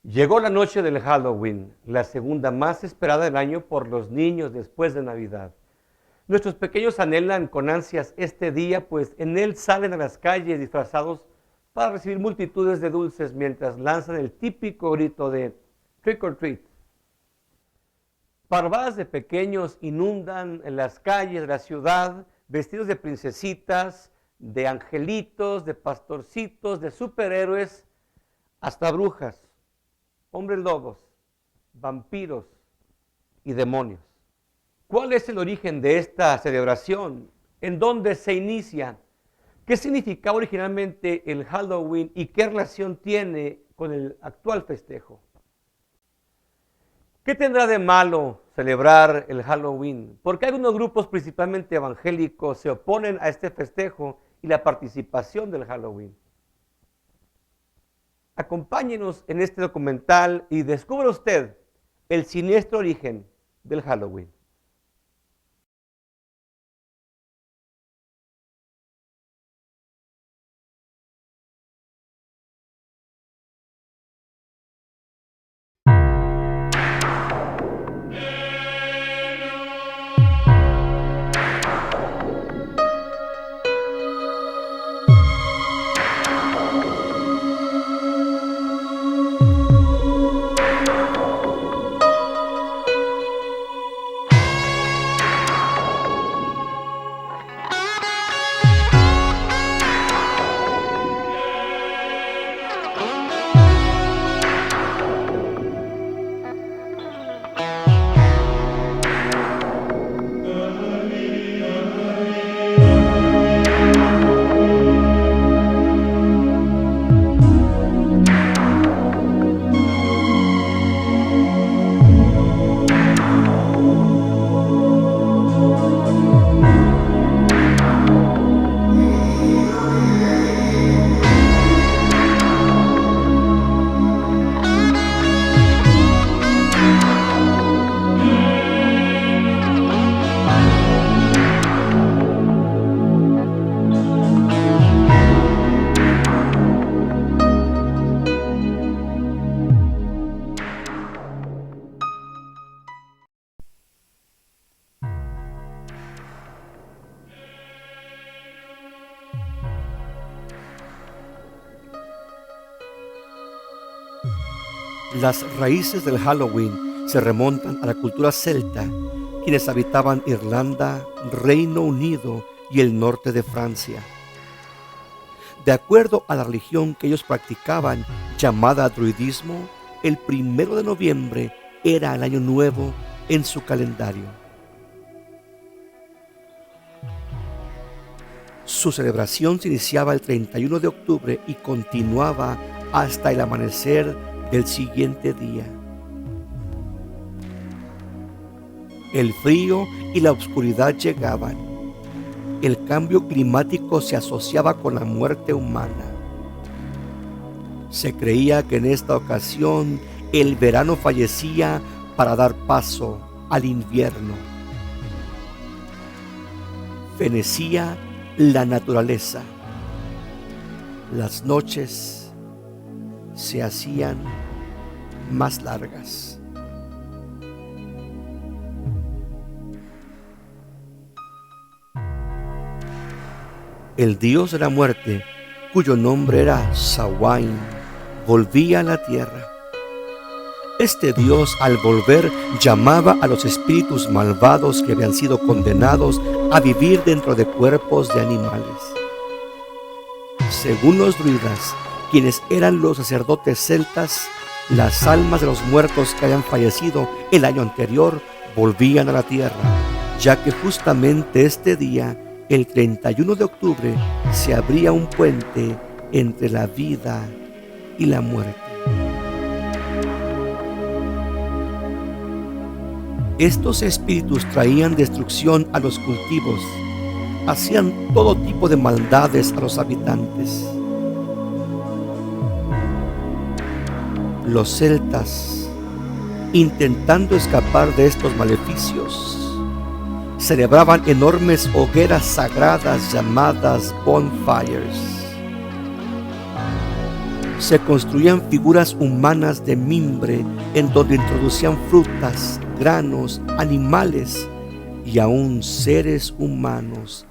Llegó la noche del Halloween, la segunda más esperada del año por los niños después de Navidad. Nuestros pequeños anhelan con ansias este día, pues en él salen a las calles disfrazados para recibir multitudes de dulces mientras lanzan el típico grito de "Trick or treat". Parvadas de pequeños inundan en las calles de la ciudad, vestidos de princesitas, de angelitos, de pastorcitos, de superhéroes, hasta brujas, hombres lobos, vampiros y demonios. ¿Cuál es el origen de esta celebración? ¿En dónde se inicia? ¿Qué significaba originalmente el Halloween y qué relación tiene con el actual festejo? ¿Qué tendrá de malo celebrar el Halloween? Porque algunos grupos, principalmente evangélicos, se oponen a este festejo y la participación del Halloween. Acompáñenos en este documental y descubra usted el siniestro origen del Halloween. Las raíces del Halloween se remontan a la cultura celta, quienes habitaban Irlanda, Reino Unido y el norte de Francia. De acuerdo a la religión que ellos practicaban, llamada druidismo, el 1 de noviembre era el año nuevo en su calendario. Su celebración se iniciaba el 31 de octubre y continuaba hasta el amanecer del siguiente día. El frío y la oscuridad llegaban. El cambio climático se asociaba con la muerte humana. Se creía que en esta ocasión el verano fallecía para dar paso al invierno. Fenecía la naturaleza. Las noches se hacían más largas. El dios de la muerte, cuyo nombre era Samhain, volvía a la tierra. Este dios, al volver, llamaba a los espíritus malvados que habían sido condenados a vivir dentro de cuerpos de animales. Según los druidas, quienes eran los sacerdotes celtas, las almas de los muertos que habían fallecido el año anterior volvían a la tierra, ya que justamente este día, el 31 de octubre, se abría un puente entre la vida y la muerte. Estos espíritus traían destrucción a los cultivos, hacían todo tipo de maldades a los habitantes. Los celtas, intentando escapar de estos maleficios, celebraban enormes hogueras sagradas llamadas bonfires. se construían figuras humanas de mimbre en donde introducían frutas, granos, animales y aún seres humanos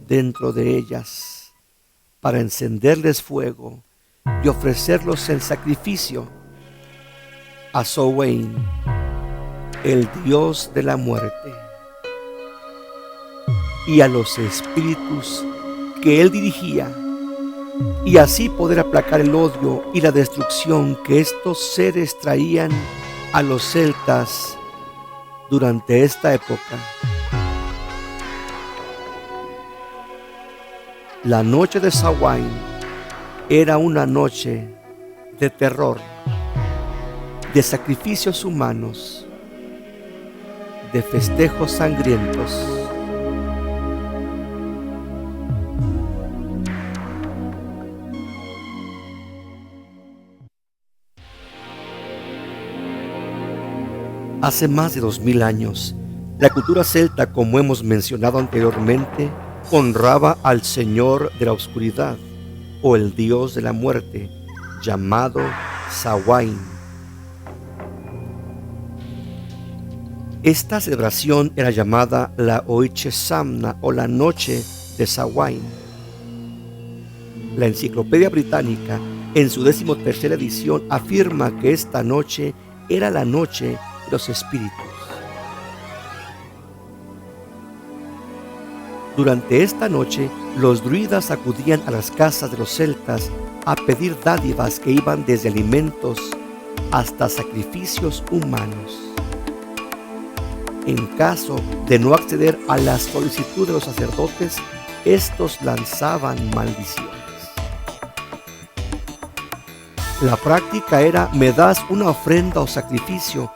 dentro de ellas para encenderles fuego y ofrecerlos en sacrificio a Samhain, el dios de la muerte, y a los espíritus que él dirigía, y así poder aplacar el odio y la destrucción que estos seres traían a los celtas durante esta época. La noche de Samhain era una noche de terror, de sacrificios humanos, de festejos sangrientos. Hace más de 2000 años, la cultura celta, como hemos mencionado anteriormente, honraba al Señor de la Oscuridad o el Dios de la Muerte, llamado Samhain. Esta celebración era llamada la Oiche Samna o la Noche de Samhain. La Enciclopedia Británica, en su 13ª edición, afirma que esta noche era la noche de los espíritus. Durante esta noche, los druidas acudían a las casas de los celtas a pedir dádivas que iban desde alimentos hasta sacrificios humanos. En caso de no acceder a la solicitud de los sacerdotes, estos lanzaban maldiciones. La práctica era: me das una ofrenda o sacrificio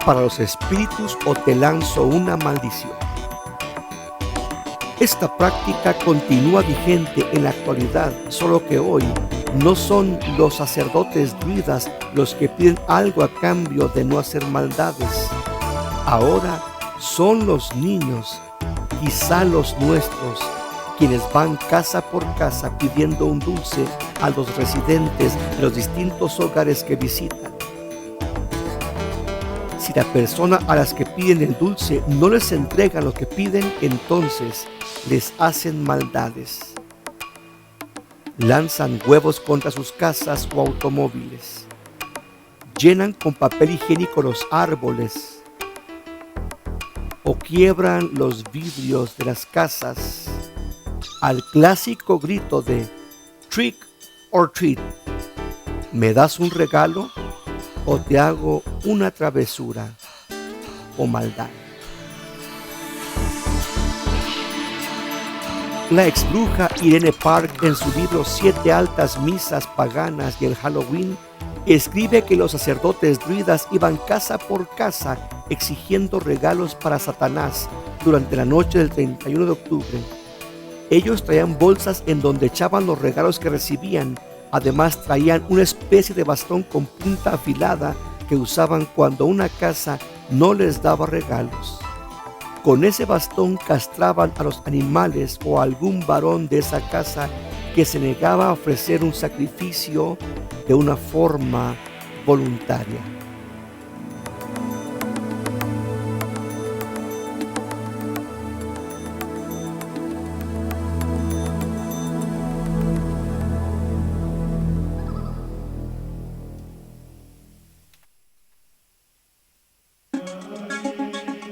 para los espíritus o te lanzo una maldición. Esta práctica continúa vigente en la actualidad, solo que hoy no son los sacerdotes druidas los que piden algo a cambio de no hacer maldades. Ahora son los niños, quizá los nuestros, quienes van casa por casa pidiendo un dulce a los residentes de los distintos hogares que visitan. Si la persona a las que piden el dulce no les entrega lo que piden, entonces les hacen maldades. Lanzan huevos contra sus casas o automóviles. Llenan con papel higiénico los árboles o quiebran los vidrios de las casas al clásico grito de trick or treat. ¿Me das un regalo o te hago una travesura o maldad? La ex bruja Irene Park, en su libro 7 altas misas paganas y el Halloween, escribe que los sacerdotes druidas iban casa por casa exigiendo regalos para Satanás durante la noche del 31 de octubre. Ellos traían bolsas en donde echaban los regalos que recibían. Además traían una especie de bastón con punta afilada que usaban cuando una casa no les daba regalos. Con ese bastón castraban a los animales o a algún varón de esa casa que se negaba a ofrecer un sacrificio de una forma voluntaria.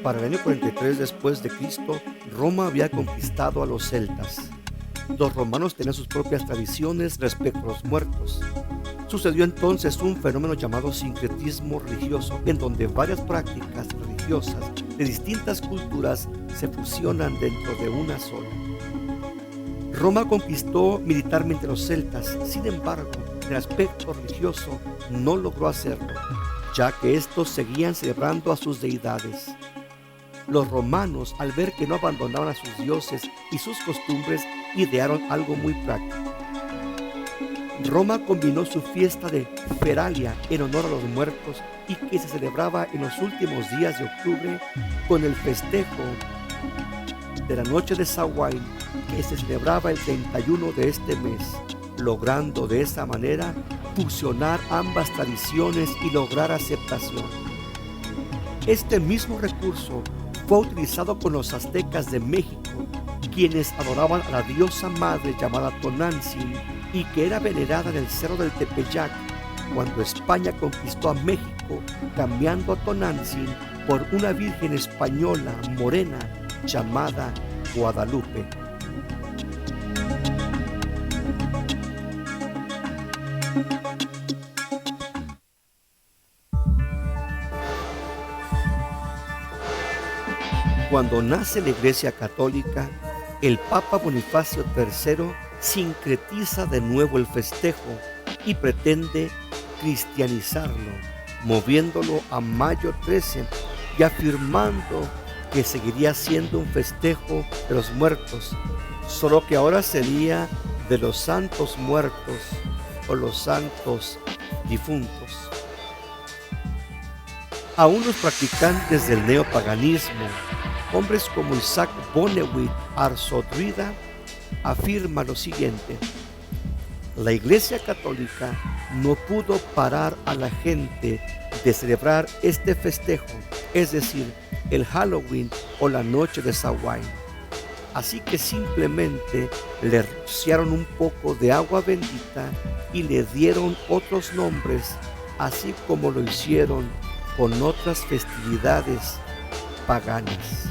Para el año 43 después de Cristo, Roma había conquistado a los celtas. Los romanos tenían sus propias tradiciones respecto a los muertos. Sucedió entonces un fenómeno llamado sincretismo religioso, en donde varias prácticas religiosas de distintas culturas se fusionan dentro de una sola. Roma conquistó militarmente a los celtas, sin embargo, en el aspecto religioso no logró hacerlo, ya que estos seguían celebrando a sus deidades. Los romanos, al ver que no abandonaban a sus dioses y sus costumbres, idearon algo muy práctico. Roma combinó su fiesta de Feralia en honor a los muertos y que se celebraba en los últimos días de octubre con el festejo de la noche de Samhain, que se celebraba el 31 de este mes, logrando de esa manera fusionar ambas tradiciones y lograr aceptación. Este mismo recurso fue utilizado con los aztecas de México, quienes adoraban a la diosa madre llamada Tonantzin y que era venerada en el Cerro del Tepeyac cuando España conquistó a México, cambiando a Tonantzin por una virgen española morena llamada Guadalupe. Cuando nace la Iglesia Católica, el Papa Bonifacio III sincretiza de nuevo el festejo y pretende cristianizarlo, moviéndolo a mayo 13 y afirmando que seguiría siendo un festejo de los muertos, solo que ahora sería de los santos muertos o los santos difuntos. Aún los practicantes del neopaganismo, hombres como Isaac Bonewit Arzodrida, afirma lo siguiente: la Iglesia Católica no pudo parar a la gente de celebrar este festejo, es decir, el Halloween o la noche de Samhain. Así que simplemente le rociaron un poco de agua bendita y le dieron otros nombres, así como lo hicieron con otras festividades paganas.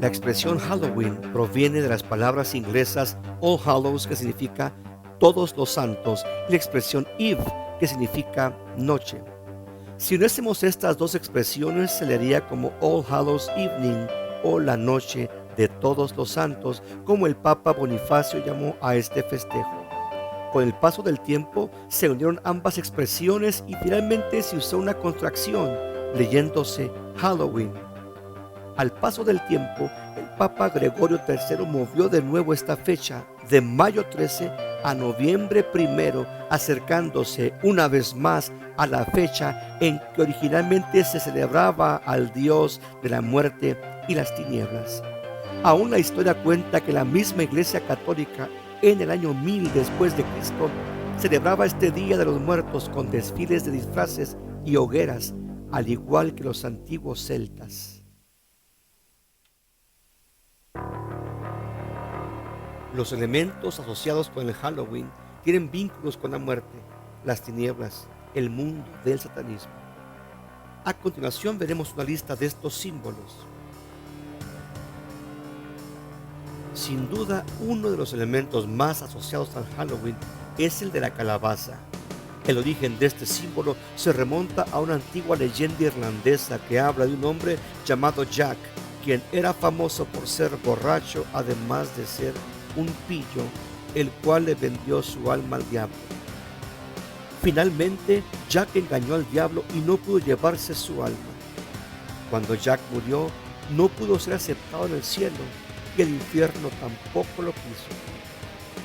La expresión Halloween proviene de las palabras inglesas All Hallows, que significa todos los santos, y la expresión Eve, que significa noche. Si uniésemos estas dos expresiones, se leería como All Hallows Evening o la noche de todos los santos, como el Papa Bonifacio llamó a este festejo. Con el paso del tiempo se unieron ambas expresiones y finalmente se usó una contracción, leyéndose Halloween. Al paso del tiempo, el Papa Gregorio III movió de nuevo esta fecha de mayo 13 a noviembre 1, acercándose una vez más a la fecha en que originalmente se celebraba al dios de la muerte y las tinieblas. Aún la historia cuenta que la misma Iglesia Católica en el año 1000 después de Cristo celebraba este Día de los Muertos con desfiles de disfraces y hogueras, al igual que los antiguos celtas. Los elementos asociados con el Halloween tienen vínculos con la muerte, las tinieblas, el mundo del satanismo. A continuación veremos una lista de estos símbolos. Sin duda, uno de los elementos más asociados al Halloween es el de la calabaza. El origen de este símbolo se remonta a una antigua leyenda irlandesa que habla de un hombre llamado Jack, quien era famoso por ser borracho, además de ser un pillo, el cual le vendió su alma al diablo. Finalmente, Jack engañó al diablo y no pudo llevarse su alma. Cuando Jack murió, no pudo ser aceptado en el cielo y el infierno tampoco lo quiso,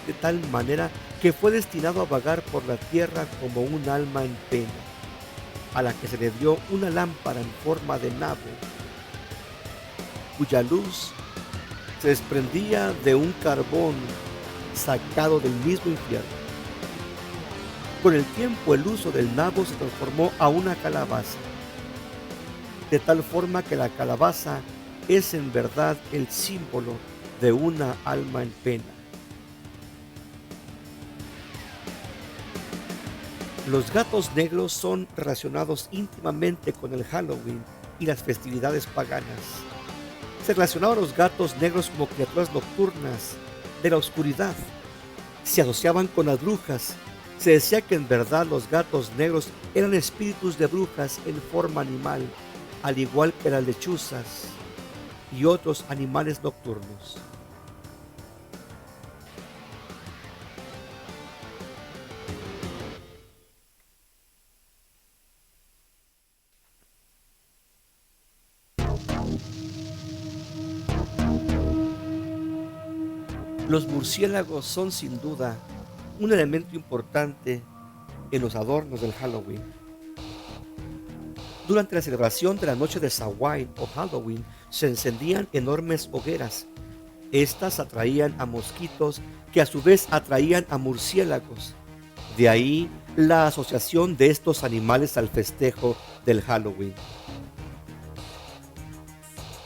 de tal manera que fue destinado a vagar por la tierra como un alma en pena, a la que se le dio una lámpara en forma de nabo, cuya luz se desprendía de un carbón sacado del mismo infierno. Con el tiempo, el uso del nabo se transformó a una calabaza, de tal forma que la calabaza es en verdad el símbolo de una alma en pena. Los gatos negros son relacionados íntimamente con el Halloween y las festividades paganas. Se relacionaban los gatos negros como criaturas nocturnas de la oscuridad. Se asociaban con las brujas. Se decía que en verdad los gatos negros eran espíritus de brujas en forma animal, al igual que las lechuzas y otros animales nocturnos. Los murciélagos son sin duda un elemento importante en los adornos del Halloween. Durante la celebración de la noche de Samhain o Halloween se encendían enormes hogueras. Estas atraían a mosquitos que a su vez atraían a murciélagos. De ahí la asociación de estos animales al festejo del Halloween.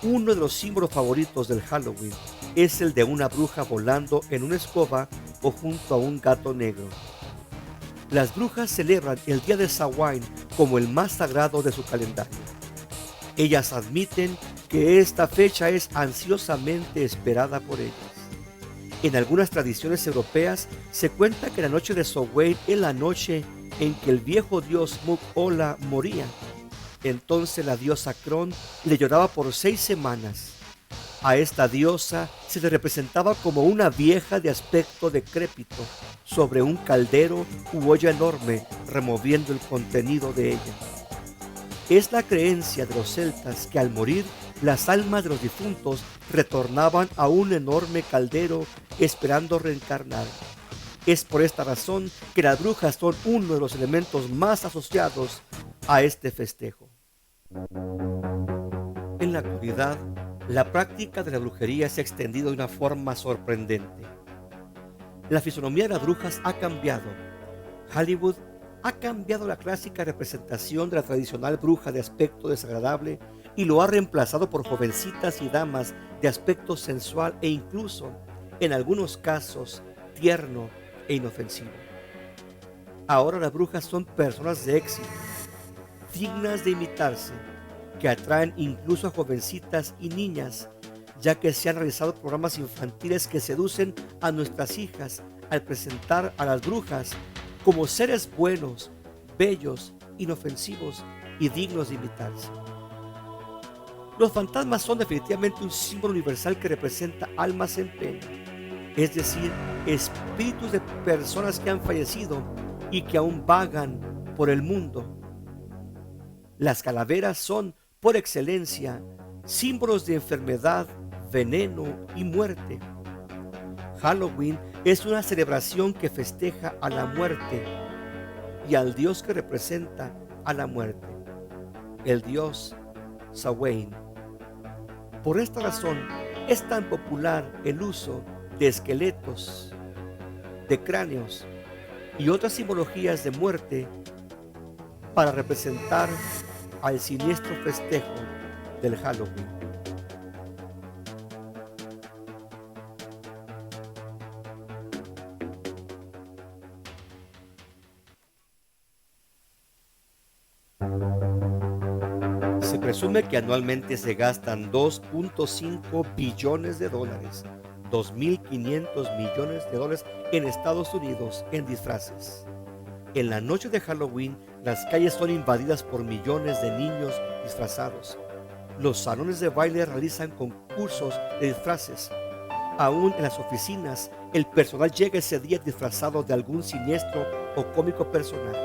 Uno de los símbolos favoritos del Halloween es el de una bruja volando en una escoba o junto a un gato negro. Las brujas celebran el día de Samhain como el más sagrado de su calendario. Ellas admiten que esta fecha es ansiosamente esperada por ellas. En algunas tradiciones europeas se cuenta que la noche de Samhain es la noche en que el viejo dios Muk-Ola moría. Entonces la diosa Kron le lloraba por 6 semanas. A esta diosa se le representaba como una vieja de aspecto decrépito sobre un caldero u olla enorme, removiendo el contenido de ella. Es la creencia de los celtas que al morir las almas de los difuntos retornaban a un enorme caldero esperando reencarnar. Es por esta razón que las brujas son uno de los elementos más asociados a este festejo. En la actualidad, la práctica de la brujería se ha extendido de una forma sorprendente. La fisonomía de las brujas ha cambiado. Hollywood ha cambiado la clásica representación de la tradicional bruja de aspecto desagradable y lo ha reemplazado por jovencitas y damas de aspecto sensual e incluso, en algunos casos, tierno e inofensivo. Ahora las brujas son personas de éxito, dignas de imitarse, que atraen incluso a jovencitas y niñas, ya que se han realizado programas infantiles que seducen a nuestras hijas al presentar a las brujas como seres buenos, bellos, inofensivos y dignos de imitarse. Los fantasmas son definitivamente un símbolo universal que representa almas en pena, es decir, espíritus de personas que han fallecido y que aún vagan por el mundo. Las calaveras son, por excelencia, símbolos de enfermedad, veneno y muerte. Halloween es una celebración que festeja a la muerte y al dios que representa a la muerte, el dios Samhain. Por esta razón es tan popular el uso de esqueletos, de cráneos y otras simbologías de muerte para representar al siniestro festejo del Halloween. Se presume que anualmente se gastan 2.5 billones de dólares, 2.500 millones de dólares en Estados Unidos en disfraces. En la noche de Halloween, las calles son invadidas por millones de niños disfrazados. Los salones de baile realizan concursos de disfraces. Aún en las oficinas, el personal llega ese día disfrazado de algún siniestro o cómico personaje.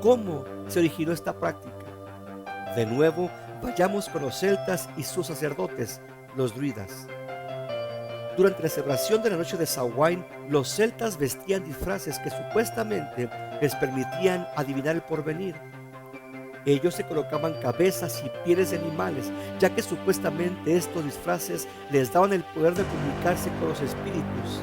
¿Cómo se originó esta práctica? De nuevo, vayamos con los celtas y sus sacerdotes, los druidas. Durante la celebración de la noche de Samhain, los celtas vestían disfraces que supuestamente les permitían adivinar el porvenir. Ellos se colocaban cabezas y pieles de animales, ya que supuestamente estos disfraces les daban el poder de comunicarse con los espíritus.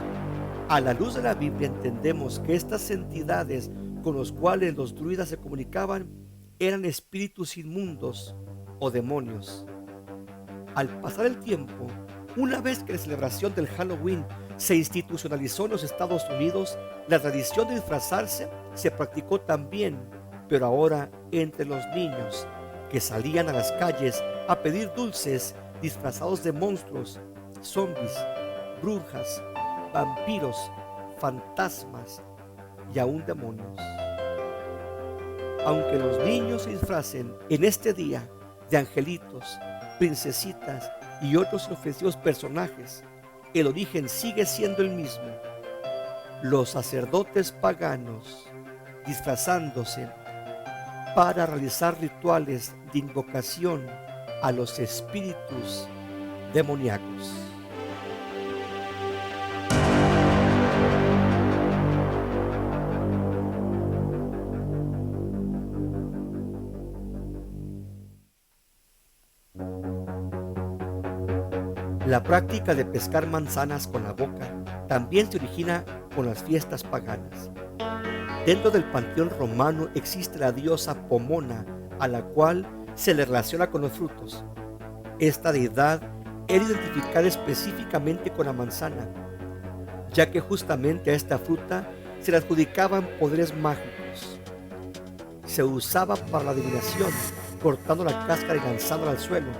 A la luz de la Biblia entendemos que estas entidades con los cuales los druidas se comunicaban eran espíritus inmundos o demonios. Al pasar el tiempo, una vez que la celebración del Halloween se institucionalizó en los Estados Unidos, la tradición de disfrazarse se practicó también, pero ahora entre los niños, que salían a las calles a pedir dulces disfrazados de monstruos, zombies, brujas, vampiros, fantasmas y aún demonios. Aunque los niños se disfracen en este día de angelitos, princesitas y otros inofensivos personajes, el origen sigue siendo el mismo. Los sacerdotes paganos disfrazándose para realizar rituales de invocación a los espíritus demoníacos. La práctica de pescar manzanas con la boca también se origina con las fiestas paganas. Dentro del panteón romano existe la diosa Pomona, a la cual se le relaciona con los frutos. Esta deidad era identificada específicamente con la manzana, ya que justamente a esta fruta se le adjudicaban poderes mágicos. Se usaba para la adivinación, cortando la cáscara y lanzándola al suelo,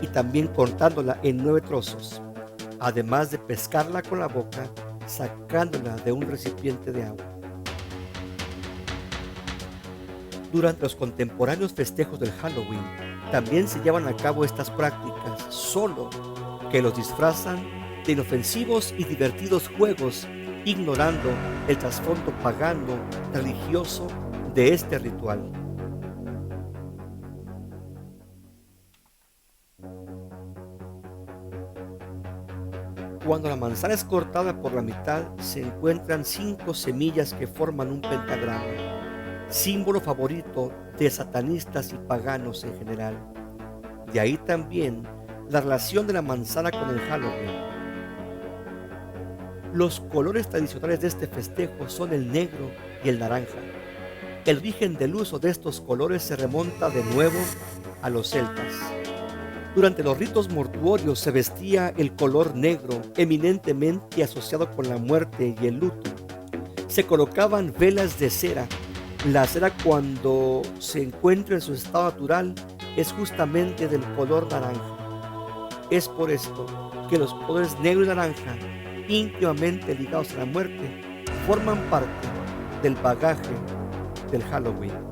y también cortándola en 9 trozos, además de pescarla con la boca, sacándola de un recipiente de agua. Durante los contemporáneos festejos del Halloween, también se llevan a cabo estas prácticas, solo que los disfrazan de inofensivos y divertidos juegos, ignorando el trasfondo pagano religioso de este ritual. Cuando la manzana es cortada por la mitad, se encuentran 5 semillas que forman un pentagrama, símbolo favorito de satanistas y paganos en general. De ahí también la relación de la manzana con el Halloween. Los colores tradicionales de este festejo son el negro y el naranja. El origen del uso de estos colores se remonta de nuevo a los celtas. Durante los ritos mortuorios se vestía el color negro, eminentemente asociado con la muerte y el luto. Se colocaban velas de cera. La cera, cuando se encuentra en su estado natural, es justamente del color naranja. Es por esto que los colores negro y naranja, íntimamente ligados a la muerte, forman parte del bagaje del Halloween.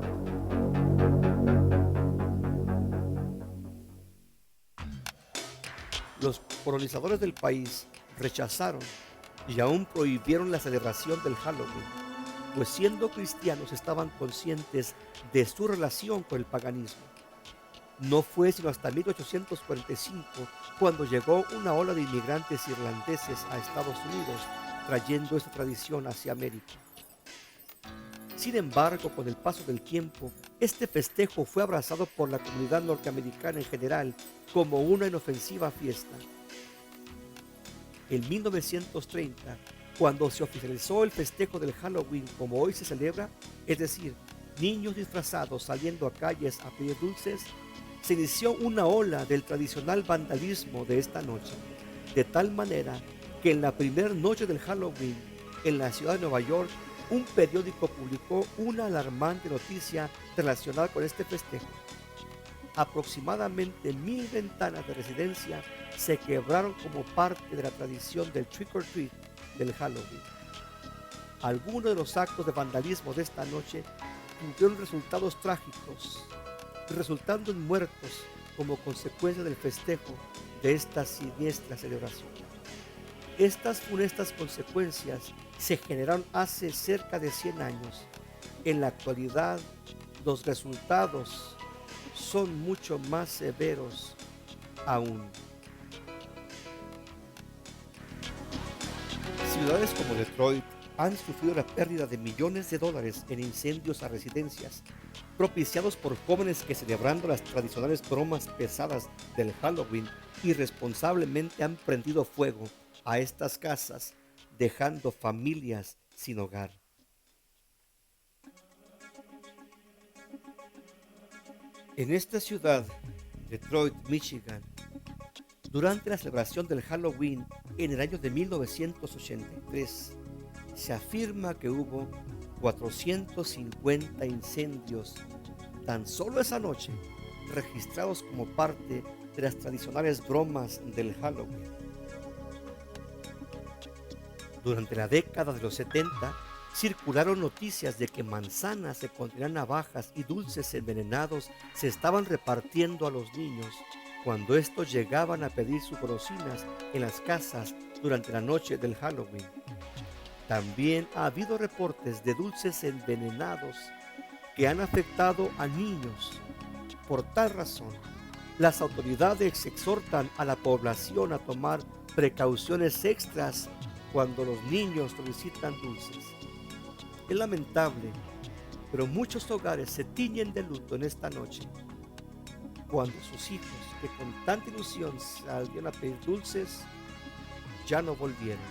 Los colonizadores del país rechazaron y aún prohibieron la celebración del Halloween, pues siendo cristianos estaban conscientes de su relación con el paganismo. No fue sino hasta 1845 cuando llegó una ola de inmigrantes irlandeses a Estados Unidos, trayendo esta tradición hacia América. Sin embargo, con el paso del tiempo, este festejo fue abrazado por la comunidad norteamericana en general como una inofensiva fiesta. En 1930, cuando se oficializó el festejo del Halloween como hoy se celebra, es decir, niños disfrazados saliendo a calles a pedir dulces, se inició una ola del tradicional vandalismo de esta noche, de tal manera que en la primera noche del Halloween, en la ciudad de Nueva York, un periódico publicó una alarmante noticia relacionada con este festejo. Aproximadamente 1000 ventanas de residencia se quebraron como parte de la tradición del trick or treat del Halloween. Algunos de los actos de vandalismo de esta noche tuvieron resultados trágicos, resultando en muertos como consecuencia del festejo de esta siniestra celebración. Estas funestas consecuencias se generaron hace cerca de 100 años. En la actualidad, los resultados son mucho más severos aún. Ciudades como Detroit han sufrido la pérdida de millones de dólares en incendios a residencias, propiciados por jóvenes que, celebrando las tradicionales bromas pesadas del Halloween, irresponsablemente han prendido fuego a estas casas, dejando familias sin hogar. En esta ciudad, Detroit, Michigan, durante la celebración del Halloween en el año de 1983, se afirma que hubo 450 incendios tan solo esa noche, registrados como parte de las tradicionales bromas del Halloween. Durante la década de los 70, circularon noticias de que manzanas que contenían navajas y dulces envenenados se estaban repartiendo a los niños cuando estos llegaban a pedir sus golosinas en las casas durante la noche del Halloween. También ha habido reportes de dulces envenenados que han afectado a niños. Por tal razón, las autoridades exhortan a la población a tomar precauciones extras cuando los niños solicitan dulces. Es lamentable, pero muchos hogares se tiñen de luto en esta noche, cuando sus hijos, que con tanta ilusión salieron a pedir dulces, ya no volvieron.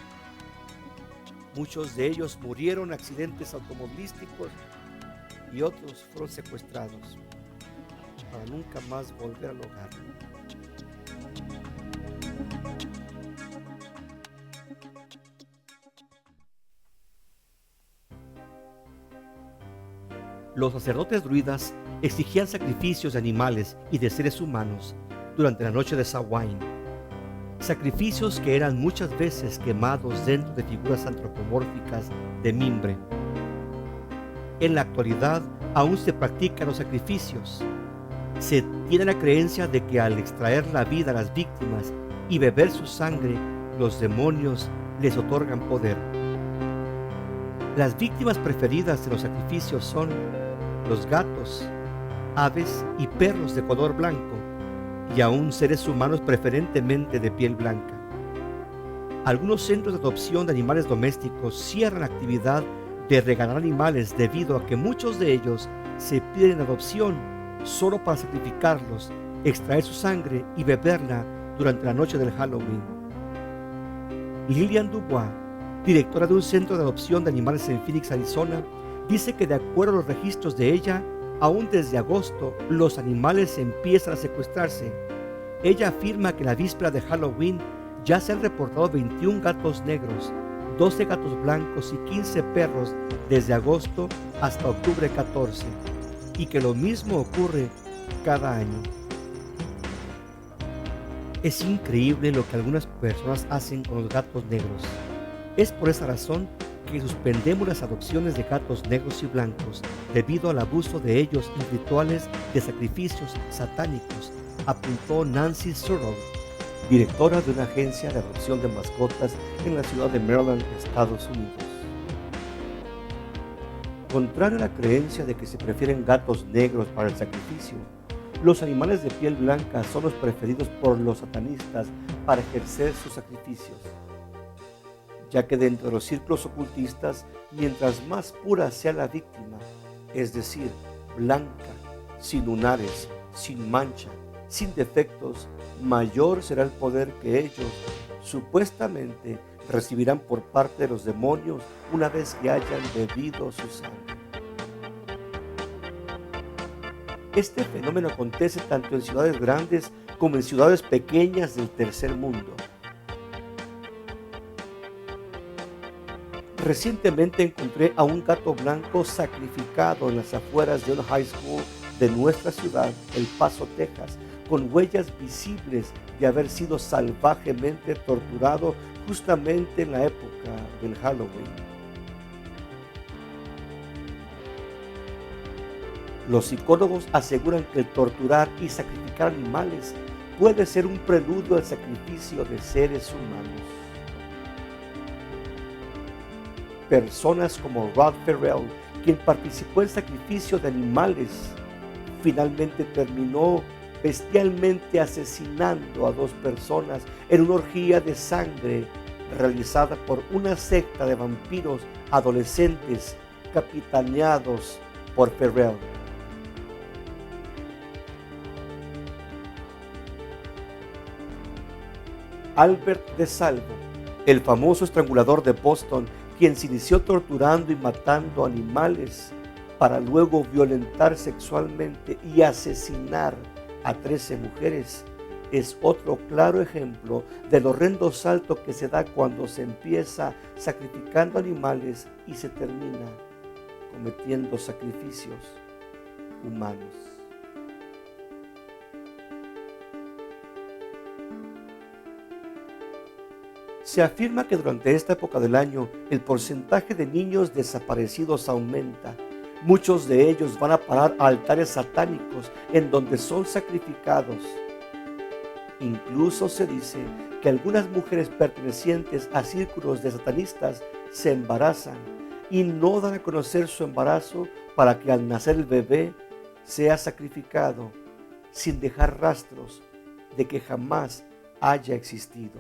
Muchos de ellos murieron en accidentes automovilísticos y otros fueron secuestrados para nunca más volver al hogar. Los sacerdotes druidas exigían sacrificios de animales y de seres humanos durante la noche de Samhain, sacrificios que eran muchas veces quemados dentro de figuras antropomórficas de mimbre. En la actualidad aún se practican los sacrificios. Se tiene la creencia de que al extraer la vida a las víctimas y beber su sangre, los demonios les otorgan poder. Las víctimas preferidas de los sacrificios son los gatos, aves y perros de color blanco, y aún seres humanos preferentemente de piel blanca. Algunos centros de adopción de animales domésticos cierran la actividad de regalar animales debido a que muchos de ellos se piden en adopción solo para sacrificarlos, extraer su sangre y beberla durante la noche del Halloween. Lillian Dubois, directora de un centro de adopción de animales en Phoenix, Arizona, dice que de acuerdo a los registros de ella, aún desde agosto los animales empiezan a secuestrarse. Ella afirma que la víspera de Halloween ya se han reportado 21 gatos negros, 12 gatos blancos y 15 perros desde agosto hasta octubre 14, y que lo mismo ocurre cada año. Es increíble lo que algunas personas hacen con los gatos negros. Es por esa razón que suspendemos las adopciones de gatos negros y blancos debido al abuso de ellos en rituales de sacrificios satánicos, apuntó Nancy Surrow, directora de una agencia de adopción de mascotas en la ciudad de Maryland, Estados Unidos. Contrario a la creencia de que se prefieren gatos negros para el sacrificio, los animales de piel blanca son los preferidos por los satanistas para ejercer sus sacrificios, ya que dentro de los círculos ocultistas, mientras más pura sea la víctima, es decir, blanca, sin lunares, sin mancha, sin defectos, mayor será el poder que ellos supuestamente recibirán por parte de los demonios una vez que hayan bebido su sangre. Este fenómeno acontece tanto en ciudades grandes como en ciudades pequeñas del tercer mundo. Recientemente encontré a un gato blanco sacrificado en las afueras de una high school de nuestra ciudad, El Paso, Texas, con huellas visibles de haber sido salvajemente torturado justamente en la época del Halloween. Los psicólogos aseguran que el torturar y sacrificar animales puede ser un preludio al sacrificio de seres humanos. Personas como Rod Ferrell, quien participó en el sacrificio de animales, finalmente terminó bestialmente asesinando a 2 personas en una orgía de sangre realizada por una secta de vampiros adolescentes capitaneados por Ferrell. Albert DeSalvo, el famoso estrangulador de Boston, quien se inició torturando y matando animales para luego violentar sexualmente y asesinar a 13 mujeres, es otro claro ejemplo del horrendo salto que se da cuando se empieza sacrificando animales y se termina cometiendo sacrificios humanos. Se afirma que durante esta época del año el porcentaje de niños desaparecidos aumenta. Muchos de ellos van a parar a altares satánicos en donde son sacrificados. Incluso se dice que algunas mujeres pertenecientes a círculos de satanistas se embarazan y no dan a conocer su embarazo para que al nacer el bebé sea sacrificado sin dejar rastros de que jamás haya existido.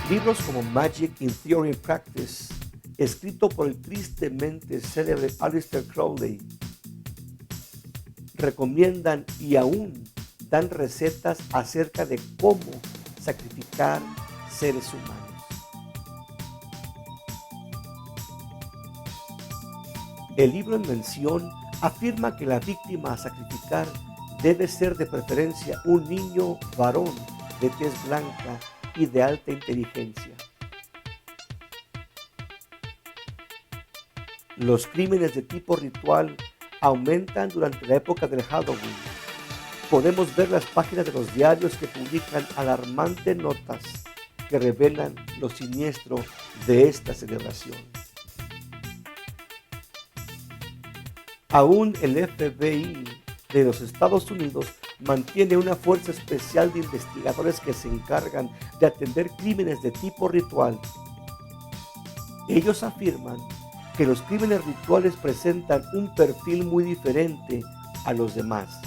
Libros como Magic in Theory and Practice escrito por el tristemente célebre Aleister Crowley, recomiendan y aún dan recetas acerca de cómo sacrificar seres humanos. El libro en mención afirma que la víctima a sacrificar debe ser de preferencia un niño varón de tez blanca y de alta inteligencia. Los crímenes de tipo ritual aumentan durante la época del Halloween. Podemos ver las páginas de los diarios que publican alarmantes notas que revelan lo siniestro de esta celebración. Aún el FBI de los Estados Unidos mantiene una fuerza especial de investigadores que se encargan de atender crímenes de tipo ritual. Ellos afirman que los crímenes rituales presentan un perfil muy diferente a los demás.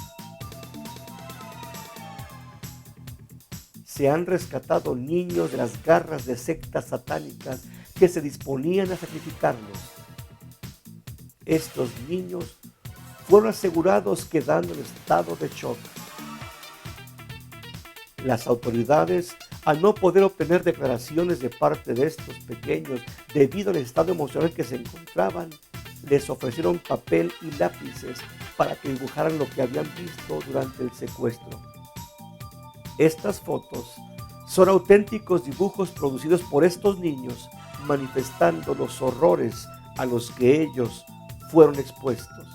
Se han rescatado niños de las garras de sectas satánicas que se disponían a sacrificarlos. Estos niños fueron asegurados quedando en estado de shock. Las autoridades, al no poder obtener declaraciones de parte de estos pequeños debido al estado emocional que se encontraban, les ofrecieron papel y lápices para que dibujaran lo que habían visto durante el secuestro. Estas fotos son auténticos dibujos producidos por estos niños, manifestando los horrores a los que ellos fueron expuestos.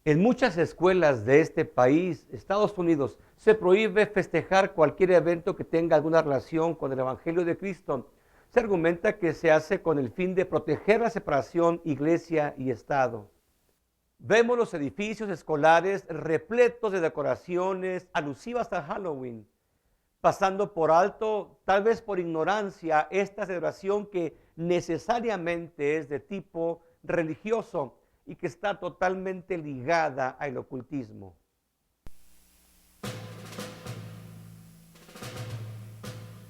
En muchas escuelas de este país, Estados Unidos, se prohíbe festejar cualquier evento que tenga alguna relación con el Evangelio de Cristo. Se argumenta que se hace con el fin de proteger la separación iglesia y Estado. Vemos los edificios escolares repletos de decoraciones alusivas a Halloween, pasando por alto, tal vez por ignorancia, esta celebración que necesariamente es de tipo religioso y que está totalmente ligada al ocultismo.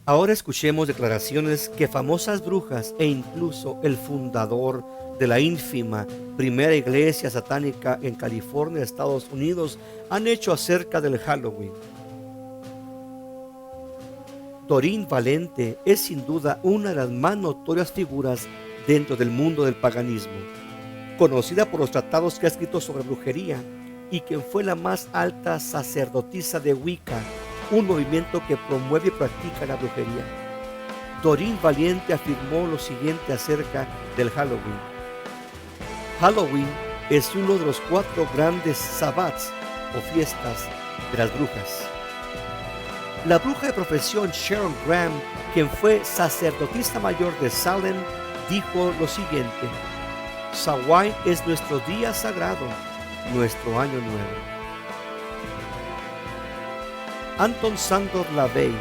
Ahora escuchemos declaraciones que famosas brujas e incluso el fundador de la ínfima primera iglesia satánica en California, Estados Unidos, han hecho acerca del Halloween. Doreen Valiente es sin duda una de las más notorias figuras dentro del mundo del paganismo, conocida por los tratados que ha escrito sobre brujería y quien fue la más alta sacerdotisa de Wicca, un movimiento que promueve y practica la brujería. Doreen Valiente afirmó lo siguiente acerca del Halloween. Halloween es uno de los 4 grandes sabbats o fiestas de las brujas. La bruja de profesión Sharon Graham, quien fue sacerdotisa mayor de Salem, dijo lo siguiente: Samhain es nuestro día sagrado, nuestro año nuevo. Anton Sandor LaVey,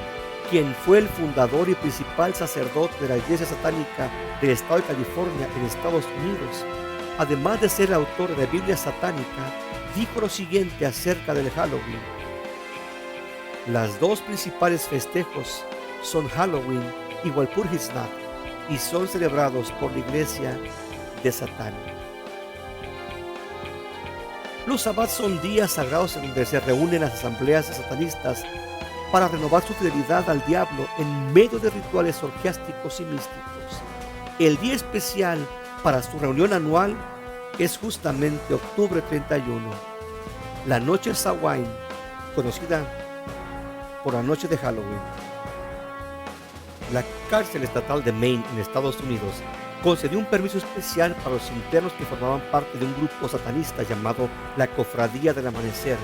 quien fue el fundador y principal sacerdote de la Iglesia Satánica del Estado de California en Estados Unidos, además de ser el autor de la Biblia satánica, dijo lo siguiente acerca del Halloween: las 2 principales festejos son Halloween y Walpurgisnacht y son celebrados por la Iglesia de Satán. Los sabbats son días sagrados en donde se reúnen las asambleas de satanistas para renovar su fidelidad al diablo en medio de rituales orgiásticos y místicos. El día especial para su reunión anual es justamente octubre 31, la noche de Samhain, conocida por la noche de Halloween. La cárcel estatal de Maine en Estados Unidos concedió un permiso especial para los internos que formaban parte de un grupo satanista llamado la Cofradía del Amanecer,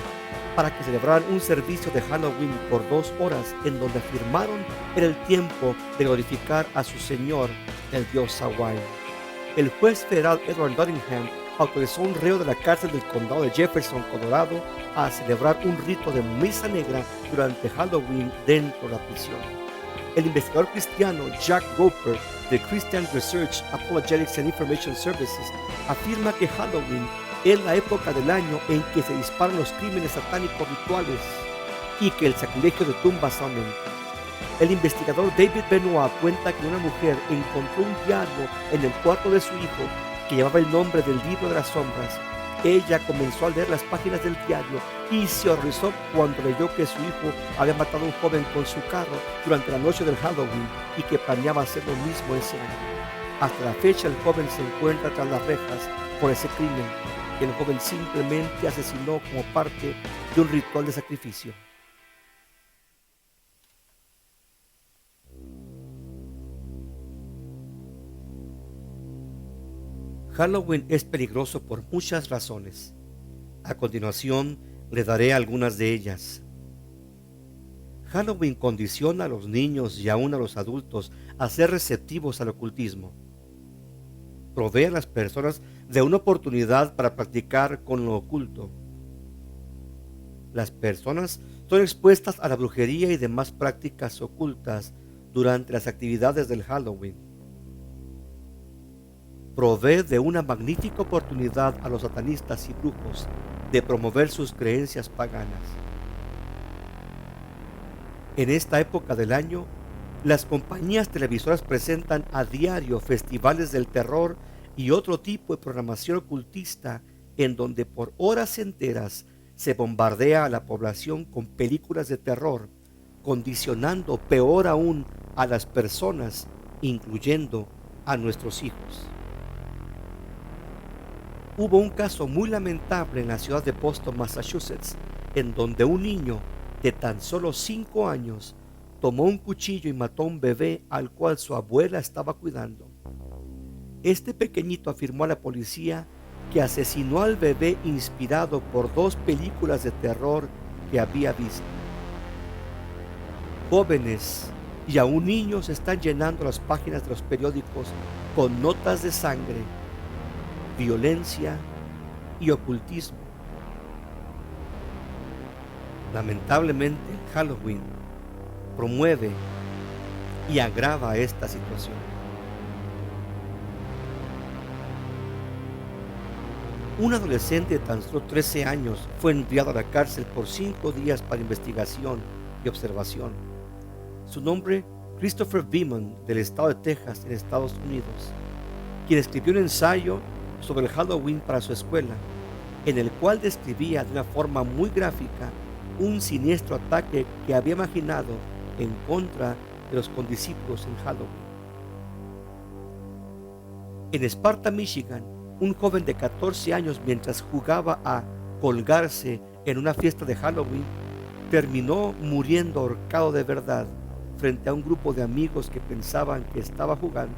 para que celebraran un servicio de Halloween por 2 horas en donde afirmaron era el tiempo de glorificar a su Señor, el Dios Samhain. El juez federal Edward Nottingham autorizó a un reo de la cárcel del condado de Jefferson, Colorado, a celebrar un rito de misa negra durante Halloween dentro de la prisión. El investigador cristiano Jack Roper de Christian Research, Apologetics and Information Services afirma que Halloween es la época del año en que se disparan los crímenes satánicos rituales y que el sacrilegio de tumbas aumenta. El investigador David Benoit cuenta que una mujer encontró un diario en el cuarto de su hijo que llevaba el nombre del libro de las sombras. Ella comenzó a leer las páginas del diario y se horrorizó cuando leyó que su hijo había matado a un joven con su carro durante la noche del Halloween y que planeaba hacer lo mismo ese año. Hasta la fecha el joven se encuentra tras las rejas por ese crimen que el joven simplemente asesinó como parte de un ritual de sacrificio. Halloween es peligroso por muchas razones. A continuación, le daré algunas de ellas. Halloween condiciona a los niños y aún a los adultos a ser receptivos al ocultismo. Provee a las personas de una oportunidad para practicar con lo oculto. Las personas son expuestas a la brujería y demás prácticas ocultas durante las actividades del Halloween. Provee de una magnífica oportunidad a los satanistas y brujos de promover sus creencias paganas. En esta época del año, las compañías televisoras presentan a diario festivales del terror y otro tipo de programación ocultista en donde por horas enteras se bombardea a la población con películas de terror, condicionando peor aún a las personas, incluyendo a nuestros hijos. Hubo un caso muy lamentable en la ciudad de Boston, Massachusetts, en donde un niño de tan solo 5 años tomó un cuchillo y mató a un bebé al cual su abuela estaba cuidando. Este pequeñito afirmó a la policía que asesinó al bebé inspirado por 2 películas de terror que había visto. Jóvenes y aún niños están llenando las páginas de los periódicos con notas de sangre, violencia y ocultismo. Lamentablemente, el Halloween promueve y agrava esta situación. Un adolescente de tan solo 13 años fue enviado a la cárcel por 5 días para investigación y observación. Su nombre, Christopher Beeman, del estado de Texas, en Estados Unidos, quien escribió un ensayo sobre el Halloween para su escuela, en el cual describía de una forma muy gráfica un siniestro ataque que había imaginado en contra de los condiscípulos en Halloween. En Sparta, Michigan, un joven de 14 años, mientras jugaba a colgarse en una fiesta de Halloween, terminó muriendo ahorcado de verdad frente a un grupo de amigos que pensaban que estaba jugando.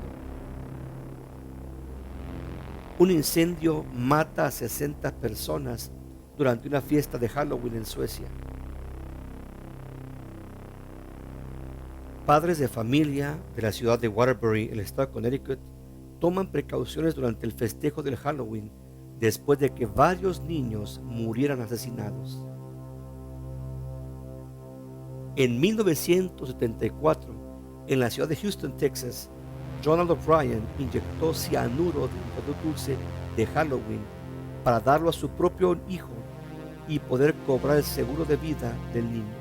Un incendio mata a 60 personas durante una fiesta de Halloween en Suecia. Padres de familia de la ciudad de Waterbury, en el estado de Connecticut, toman precauciones durante el festejo del Halloween después de que varios niños murieran asesinados. En 1974, en la ciudad de Houston, Texas, Ronald O'Brien inyectó cianuro dentro de un dulce de Halloween para darlo a su propio hijo y poder cobrar el seguro de vida del niño.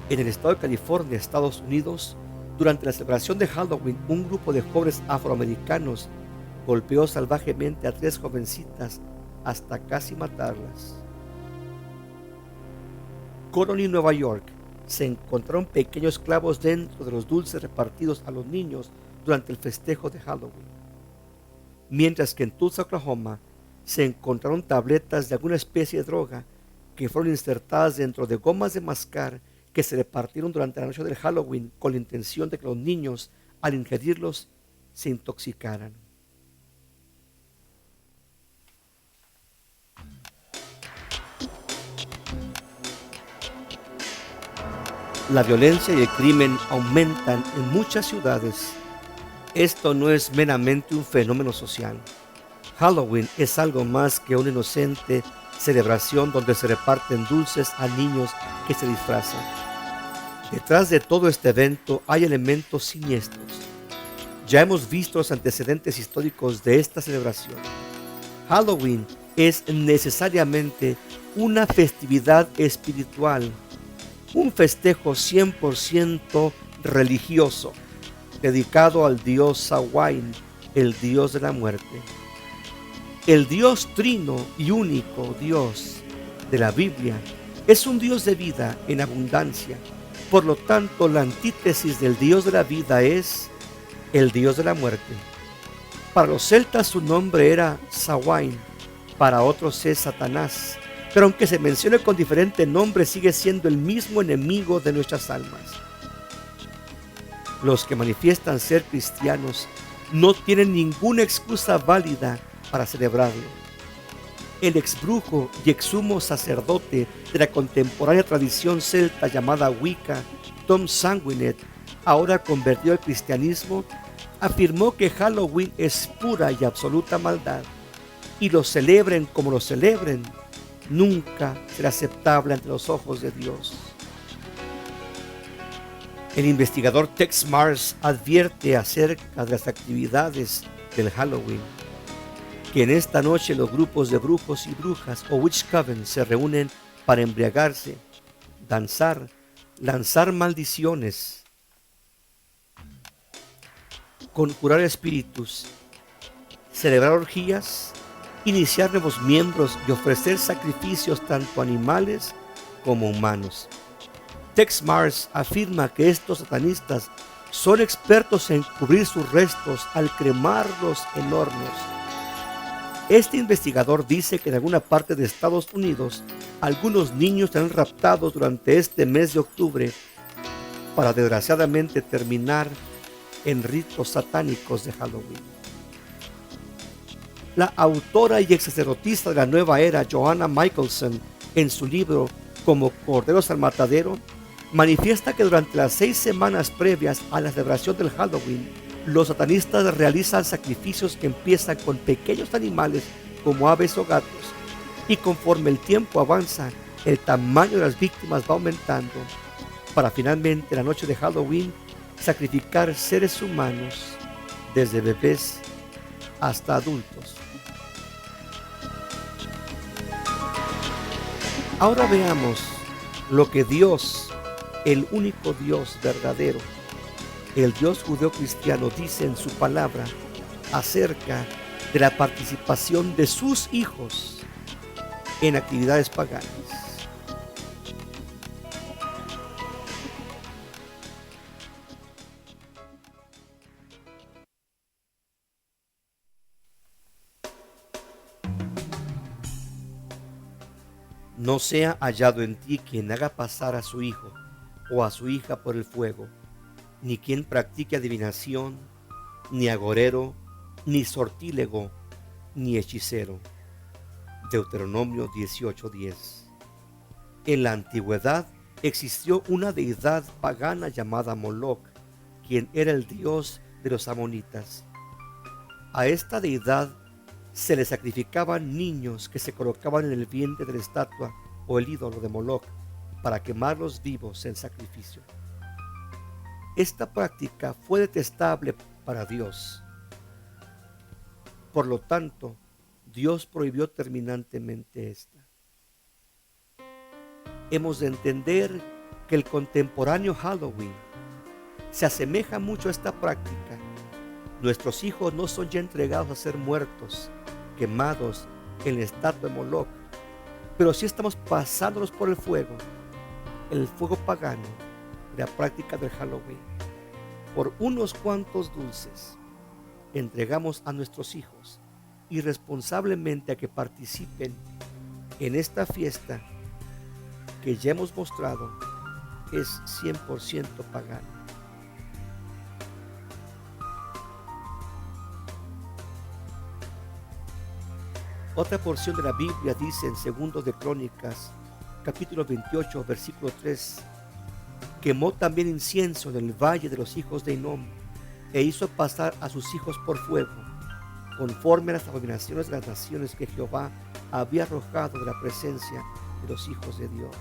En el estado de California, Estados Unidos, durante la celebración de Halloween, un grupo de jóvenes afroamericanos golpeó salvajemente a 3 jovencitas hasta casi matarlas. Connolly, Nueva York, se encontraron pequeños clavos dentro de los dulces repartidos a los niños durante el festejo de Halloween. Mientras que en Tulsa, Oklahoma, se encontraron tabletas de alguna especie de droga que fueron insertadas dentro de gomas de mascar que se repartieron durante la noche del Halloween con la intención de que los niños, al ingerirlos, se intoxicaran. La violencia y el crimen aumentan en muchas ciudades. Esto no es meramente un fenómeno social. Halloween es algo más que una inocente celebración donde se reparten dulces a niños que se disfrazan. Detrás de todo este evento hay elementos siniestros, Ya hemos visto los antecedentes históricos de esta celebración. Halloween es necesariamente una festividad espiritual, un festejo 100% religioso, dedicado al dios Samhain, el dios de la muerte. El Dios trino y único Dios de la Biblia es un Dios de vida en abundancia. Por lo tanto, la antítesis del Dios de la vida es el Dios de la muerte. Para los celtas su nombre era Samhain, para otros es Satanás, pero aunque se mencione con diferente nombre, sigue siendo el mismo enemigo de nuestras almas. Los que manifiestan ser cristianos no tienen ninguna excusa válida para celebrarlo. El exbrujo y exsumo sacerdote de la contemporánea tradición celta llamada Wicca, Tom Sanguinet, ahora convertido al cristianismo, afirmó que Halloween es pura y absoluta maldad, y lo celebren como lo celebren, nunca será aceptable ante los ojos de Dios. El investigador Tex Mars advierte acerca de las actividades del Halloween, que en esta noche los grupos de brujos y brujas o witch coven se reúnen para embriagarse, danzar, lanzar maldiciones, conjurar espíritus, celebrar orgías, iniciar nuevos miembros y ofrecer sacrificios tanto animales como humanos. Tex Mars afirma que estos satanistas son expertos en cubrir sus restos al cremarlos en hornos. Este investigador dice que en alguna parte de Estados Unidos algunos niños serán raptados durante este mes de octubre para desgraciadamente terminar en ritos satánicos de Halloween. La autora y ex sacerdotisa de la nueva era, Joanna Michelson, en su libro Como Corderos al Matadero, manifiesta que durante las 6 semanas previas a la celebración del Halloween, los satanistas realizan sacrificios que empiezan con pequeños animales como aves o gatos, y conforme el tiempo avanza, el tamaño de las víctimas va aumentando, para finalmente la noche de Halloween sacrificar seres humanos, desde bebés hasta adultos. Ahora veamos lo que Dios, el único Dios verdadero, el Dios judeo-cristiano, dice en su palabra acerca de la participación de sus hijos en actividades paganas. No sea hallado en ti quien haga pasar a su hijo o a su hija por el fuego, ni quien practique adivinación, ni agorero, ni sortílego, ni hechicero. Deuteronomio 18:10. En la antigüedad existió una deidad pagana llamada Moloch, quien era el dios de los amonitas. A esta deidad se le sacrificaban niños que se colocaban en el vientre de la estatua o el ídolo de Moloch para quemarlos vivos en sacrificio. Esta práctica fue detestable para Dios. Por lo tanto, Dios prohibió terminantemente esta. Hemos de entender que el contemporáneo Halloween se asemeja mucho a esta práctica. Nuestros hijos no son ya entregados a ser muertos, quemados en la estatua de Moloch, pero sí estamos pasándolos por el fuego pagano de la práctica del Halloween. Por unos cuantos dulces entregamos a nuestros hijos irresponsablemente a que participen en esta fiesta que ya hemos mostrado es 100% pagana. Otra porción de la Biblia dice en 2 de Crónicas, capítulo 28, versículo 3, quemó también incienso en el valle de los hijos de Hinnom, e hizo pasar a sus hijos por fuego, conforme a las abominaciones de las naciones que Jehová había arrojado de la presencia de los hijos de Dios.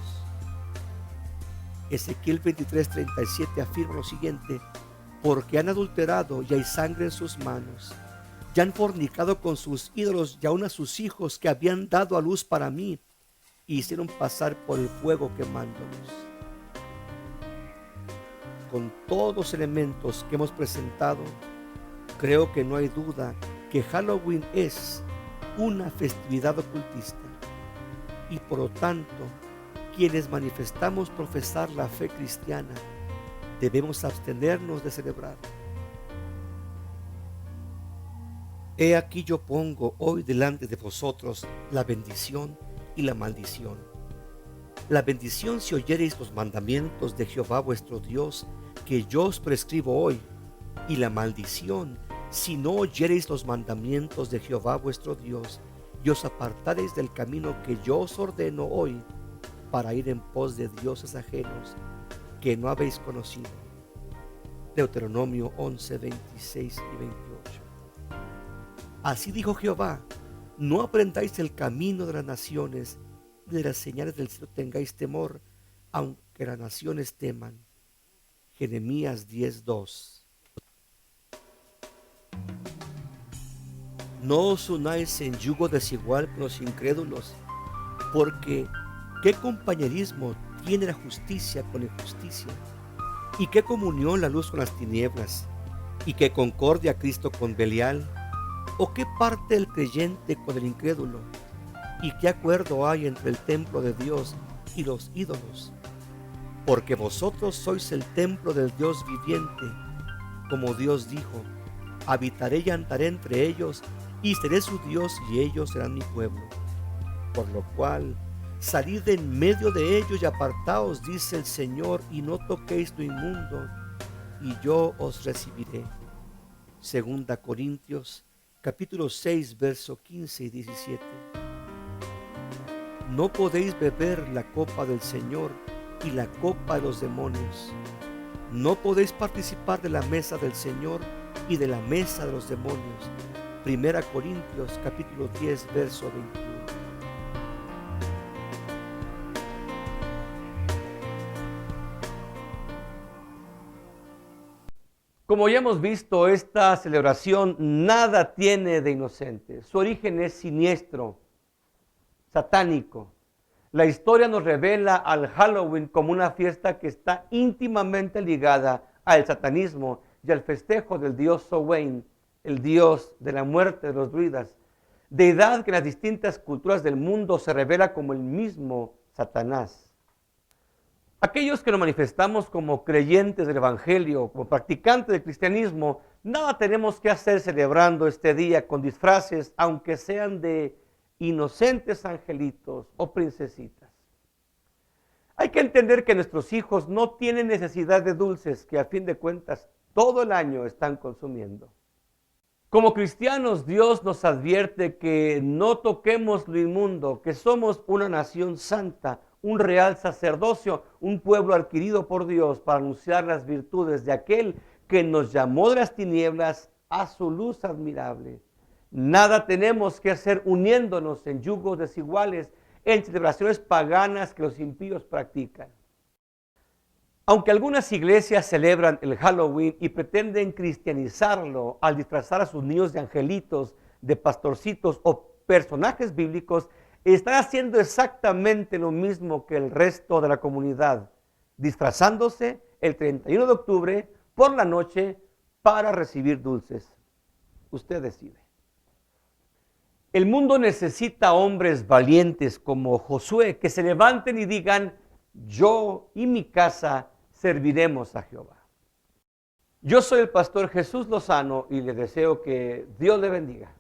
Ezequiel 23:37 afirma lo siguiente: porque han adulterado y hay sangre en sus manos. Ya han fornicado con sus ídolos y aun a sus hijos que habían dado a luz para mí, y hicieron pasar por el fuego quemándolos. Con todos los elementos que hemos presentado, creo que no hay duda que Halloween es una festividad ocultista, y por lo tanto, quienes manifestamos profesar la fe cristiana, debemos abstenernos de celebrar. He aquí yo pongo hoy delante de vosotros la bendición y la maldición. La bendición si oyereis los mandamientos de Jehová vuestro Dios, que yo os prescribo hoy, y la maldición si no oyereis los mandamientos de Jehová vuestro Dios, y os apartareis del camino que yo os ordeno hoy, para ir en pos de dioses ajenos que no habéis conocido. Deuteronomio 11, 26 y 28. Así dijo Jehová: no aprendáis el camino de las naciones, ni de las señales del cielo tengáis temor, aunque las naciones teman. Jeremías 10:2. No os unáis en yugo desigual con los incrédulos, porque ¿qué compañerismo tiene la justicia con la injusticia? ¿Y qué comunión la luz con las tinieblas? ¿Y qué concordia Cristo con Belial? ¿O qué parte el creyente con el incrédulo? ¿Y qué acuerdo hay entre el templo de Dios y los ídolos? Porque vosotros sois el templo del Dios viviente, como Dios dijo: habitaré y andaré entre ellos, y seré su Dios, y ellos serán mi pueblo. Por lo cual, salid de en medio de ellos y apartaos, dice el Señor, y no toquéis lo inmundo, y yo os recibiré. Segunda Corintios, capítulo 6, verso 15 y 17. No podéis beber la copa del Señor y la copa de los demonios. No podéis participar de la mesa del Señor y de la mesa de los demonios. Primera Corintios, capítulo 10, verso 21. Como ya hemos visto, esta celebración nada tiene de inocente. Su origen es siniestro, satánico. La historia nos revela al Halloween como una fiesta que está íntimamente ligada al satanismo y al festejo del dios Samhain, el dios de la muerte de los druidas, deidad que en las distintas culturas del mundo se revela como el mismo Satanás. Aquellos que nos manifestamos como creyentes del Evangelio, como practicantes del cristianismo, nada tenemos que hacer celebrando este día con disfraces, aunque sean de inocentes angelitos o princesitas. Hay que entender que nuestros hijos no tienen necesidad de dulces que a fin de cuentas todo el año están consumiendo. Como cristianos, Dios nos advierte que no toquemos lo inmundo, que somos una nación santa, un real sacerdocio, un pueblo adquirido por Dios para anunciar las virtudes de aquel que nos llamó de las tinieblas a su luz admirable. Nada tenemos que hacer uniéndonos en yugos desiguales, en celebraciones paganas que los impíos practican. Aunque algunas iglesias celebran el Halloween y pretenden cristianizarlo al disfrazar a sus niños de angelitos, de pastorcitos o personajes bíblicos, están haciendo exactamente lo mismo que el resto de la comunidad, disfrazándose el 31 de octubre por la noche para recibir dulces. Usted decide. El mundo necesita hombres valientes como Josué, que se levanten y digan: yo y mi casa serviremos a Jehová. Yo soy el pastor Jesús Lozano y le deseo que Dios le bendiga.